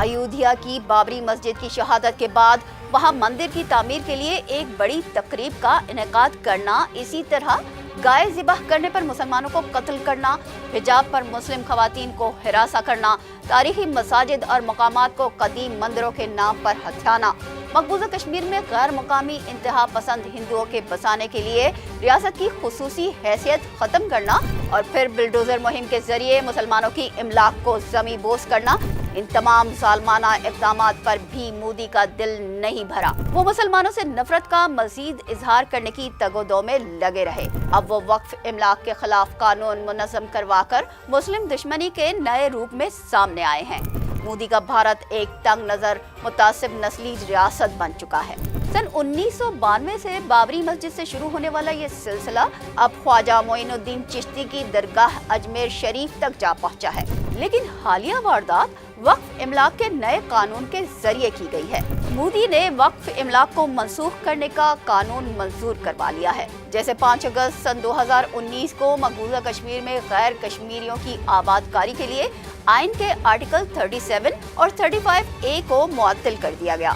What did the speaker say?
अयोध्या की बाबरी मस्जिद की शहादत के बाद वहां मंदिर की तामीर के लिए एक बड़ी तकरीब का इनेकाद करना, इसी तरह गाय ज़िबह करने पर मुसलमानों को कत्ल करना, हिजाब पर मुस्लिम खवातीन को हिरासा करना, तारीखी मसाजिद और मकामात को कदीम मंदिरों के नाम पर हथियाना, मकबूजा कश्मीर में गैर मुकामी इंतहा पसंद हिंदुओं के बसाने के लिए रियासत की खुसूसी हैसियत खत्म करना और फिर बिल्डोजर मुहिम के जरिए मुसलमानों की इमलाक को जमी बोस करना, इन तमाम जालमाना इक़दामात पर भी मोदी का दिल नहीं भरा। वो मुसलमानों से नफरत का मजीद इजहार करने की तगोदो में लगे रहे। अब वो वक्फ इमलाक के खिलाफ कानून मुनज़्ज़म करवाकर मुस्लिम दुश्मनी के नए रूप में सामने आए हैं। मोदी का भारत एक तंग नजर मुतासिब नस्ली रियासत बन चुका है। सन 1992 से बाबरी मस्जिद से शुरू होने वाला ये सिलसिला अब ख्वाजा मोइनुद्दीन चिश्ती की दरगाह अजमेर शरीफ तक जा पहुंचा है। लेकिन हालिया वारदात वक्फ इमलाक के नए कानून के जरिए की गई है। मोदी ने वक्फ इमलाक को मनसूख करने का कानून मंजूर करवा लिया है। जैसे 5 अगस्त सन 2019 को मकबूजा कश्मीर में गैर कश्मीरियों की आबादकारी के लिए आइन के आर्टिकल 37 और 35A को मुअत्तल कर दिया गया।